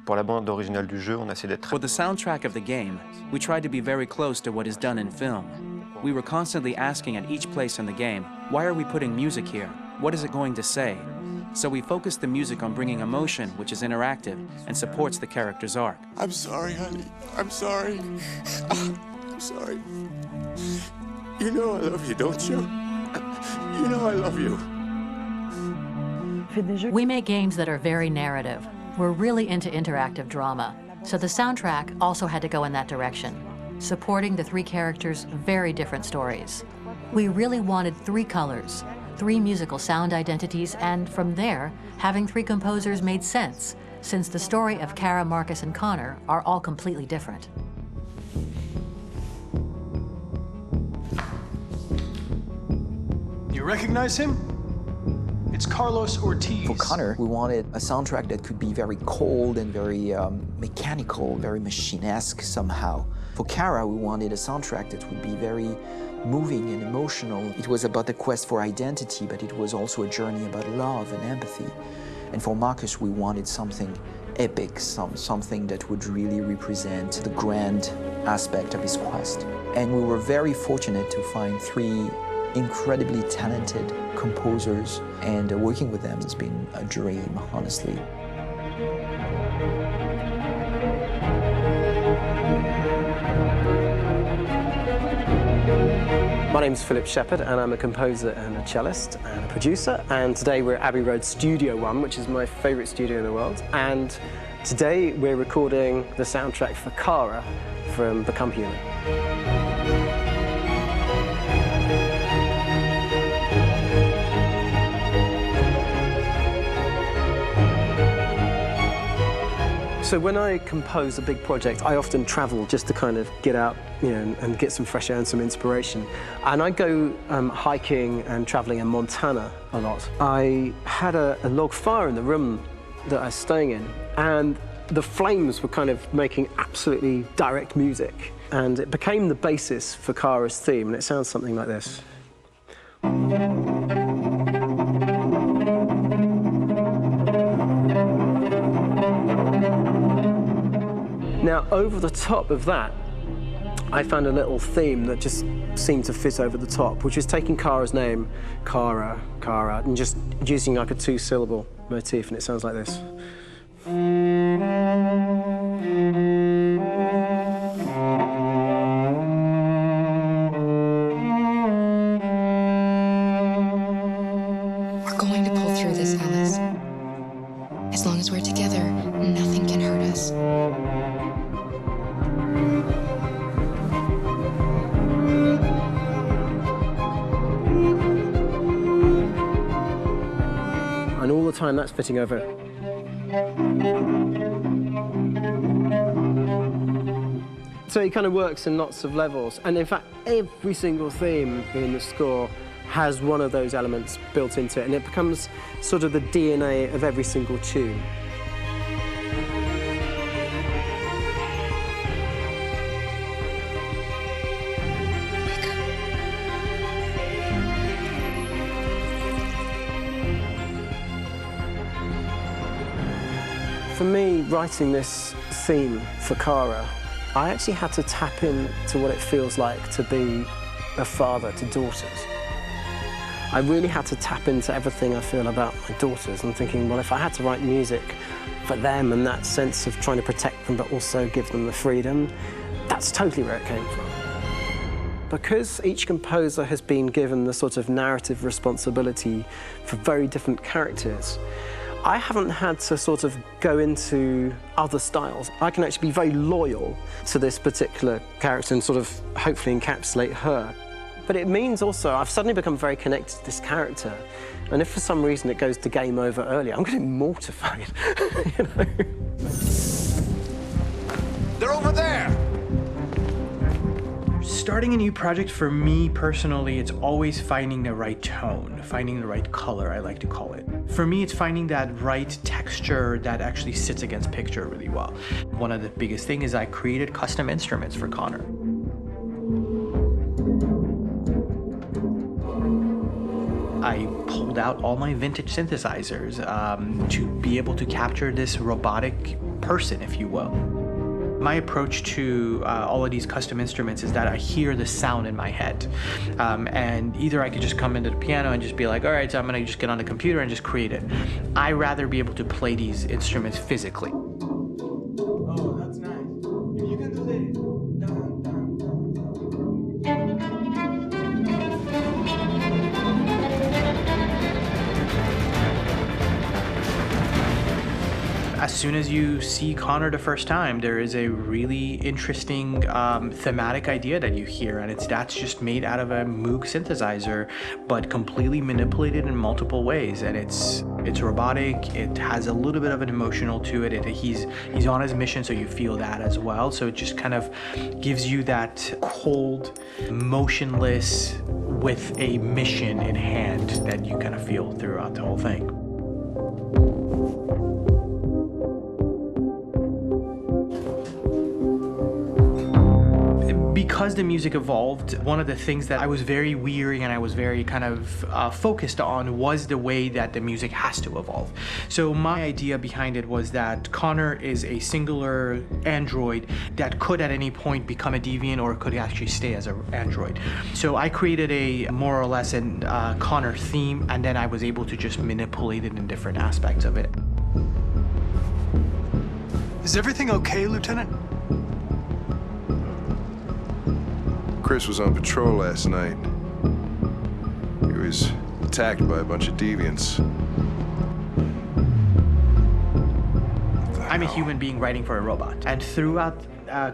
Pour la bande originale du jeu, on a essayé d'être For the soundtrack of the game, we tried to be very close to what is done in film. We were constantly asking at each place in the game, why are we putting music here? What is it going to say? So we focused the music on bringing emotion, which is interactive and supports the character's arc. I'm sorry, honey. I'm sorry. I'm sorry. You know I love you, don't you? You know I love you. We make games that are very narrative. We're really into interactive drama. So the soundtrack also had to go in that direction, supporting the three characters' very different stories. We really wanted three colors, three musical sound identities, and from there, having three composers made sense, since the story of Kara, Marcus, and Connor are all completely different. You recognize him? It's Carlos Ortiz. For Connor, we wanted a soundtrack that could be very cold and very mechanical, very machine-esque somehow. For Kara, we wanted a soundtrack that would be very moving and emotional. It was about the quest for identity, but it was also a journey about love and empathy. And for Marcus, we wanted something epic, something that would really represent the grand aspect of his quest. And we were very fortunate to find three incredibly talented composers, and working with them has been a dream, honestly. My name's Philip Shepherd, and I'm a composer and a cellist and a producer. And today we're at Abbey Road Studio One, which is my favourite studio in the world. And today we're recording the soundtrack for Kara from Become Human. So when I compose a big project, I often travel just to kind of get out, and get some fresh air and some inspiration. And I go hiking and traveling in Montana a lot. I had a log fire in the room that I was staying in, and the flames were kind of making absolutely direct music. And it became the basis for Kara's theme, and it sounds something like this. Now, over the top of that, I found a little theme that just seemed to fit over the top, which is taking Kara's name, Kara, and just using like a two-syllable motif, and it sounds like this. We're going to pull through this, Alice. As long as we're together, nothing can hurt us. And all the time that's fitting over. So it kind of works in lots of levels. And in fact, every single theme in the score has one of those elements built into it, and it becomes sort of the DNA of every single tune. For me, writing this theme for Kara, I actually had to tap into what it feels like to be a father to daughters. I really had to tap into everything I feel about my daughters and thinking, well, if I had to write music for them and that sense of trying to protect them but also give them the freedom, that's totally where it came from. Because each composer has been given the sort of narrative responsibility for very different characters, I haven't had to sort of go into other styles. I can actually be very loyal to this particular character and sort of hopefully encapsulate her. But it means also I've suddenly become very connected to this character. And if for some reason it goes to game over early, I'm going to be mortified, you know? They're over there! Starting a new project, for me personally, it's always finding the right tone, finding the right color, I like to call it. For me, it's finding that right texture that actually sits against picture really well. One of the biggest things is I created custom instruments for Connor. I pulled pulled out all my vintage synthesizers to be able to capture this robotic person, if you will. My approach to all of these custom instruments is that I hear the sound in my head. And either I could just come into the piano and just be like, all right, so I'm gonna just get on the computer and just create it. I rather be able to play these instruments physically. Oh, that's nice. If you can do that. As soon as you see Connor the first time, there is a really interesting thematic idea that you hear, and that's just made out of a Moog synthesizer, but completely manipulated in multiple ways. And it's robotic. It has a little bit of an emotional to it. He's on his mission, so you feel that as well. So it just kind of gives you that cold, motionless, with a mission in hand that you kind of feel throughout the whole thing. Because the music evolved, one of the things that I was very weary and I was very kind of focused on was the way that the music has to evolve. So my idea behind it was that Connor is a singular android that could at any point become a deviant or could actually stay as an android. So I created a more or less an Connor theme, and then I was able to just manipulate it in different aspects of it. Is everything okay, Lieutenant? Chris was on patrol last night. He was attacked by a bunch of deviants. I'm a human being writing for a robot, and throughout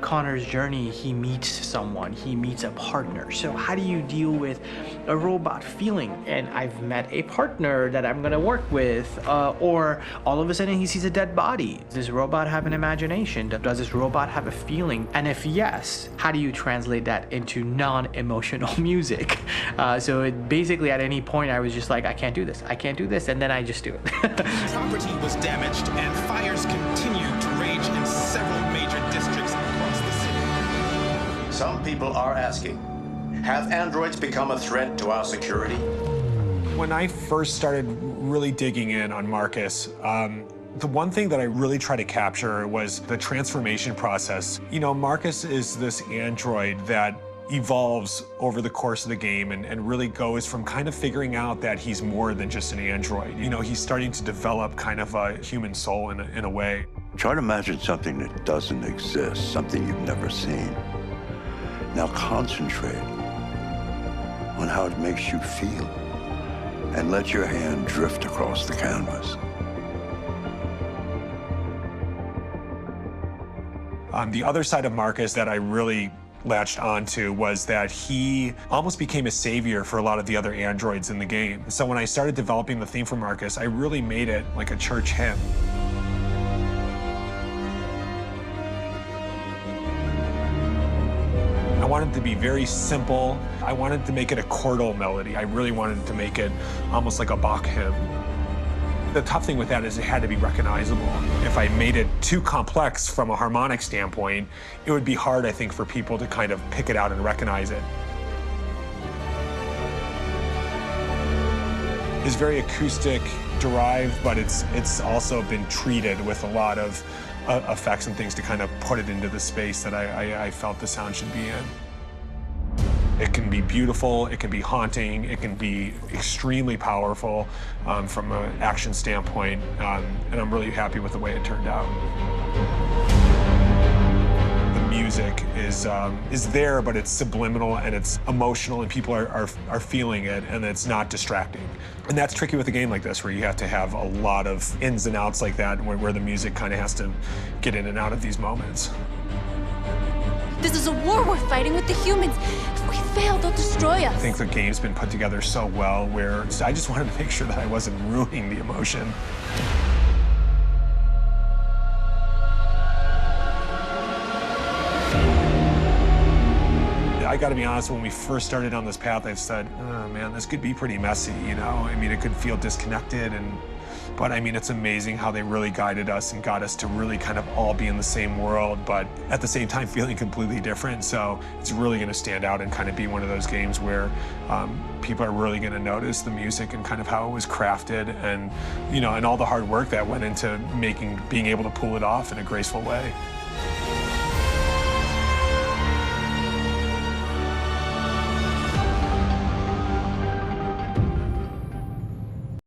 Connor's journey, he meets someone, he meets a partner. So how do you deal with a robot feeling? And I've met a partner that I'm gonna work with, or all of a sudden he sees a dead body. Does this robot have an imagination? Does this robot have a feeling? And if yes, how do you translate that into non-emotional music? So it basically at any point I was just like, I can't do this, and then I just do it. Property was damaged and fires continued to rage in several major districts across the city. Some people are asking, have androids become a threat to our security? When I first started really digging in on Marcus, the one thing that I really tried to capture was the transformation process. You know, Marcus is this android that evolves over the course of the game and really goes from kind of figuring out that he's more than just an android. You know, he's starting to develop kind of a human soul in a way. Try to imagine something that doesn't exist, something you've never seen. Now concentrate on how it makes you feel and let your hand drift across the canvas. The other side of Marcus that I really latched onto was that he almost became a savior for a lot of the other androids in the game. So when I started developing the theme for Marcus, I really made it like a church hymn. I wanted it to be very simple. I wanted to make it a chordal melody. I really wanted to make it almost like a Bach hymn. The tough thing with that is it had to be recognizable. If I made it too complex from a harmonic standpoint, it would be hard, I think, for people to kind of pick it out and recognize it. It's very acoustic derived, but it's also been treated with a lot of effects and things to kind of put it into the space that I felt the sound should be in. It can be beautiful, it can be haunting, it can be extremely powerful from an action standpoint, and I'm really happy with the way it turned out. The music is there, but it's subliminal and it's emotional, and people are feeling it, and it's not distracting. And that's tricky with a game like this, where you have to have a lot of ins and outs like that, where the music kind of has to get in and out of these moments. This is a war we're fighting with the humans. If we fail, they'll destroy us. I think the game's been put together so well where I just wanted to make sure that I wasn't ruining the emotion. I gotta be honest, when we first started on this path, I said, oh man, this could be pretty messy, you know? I mean, it could feel disconnected, but I mean, it's amazing how they really guided us and got us to really kind of all be in the same world, but at the same time feeling completely different. So it's really gonna stand out and kind of be one of those games where people are really gonna notice the music and kind of how it was crafted and, you know, and all the hard work that went into being able to pull it off in a graceful way.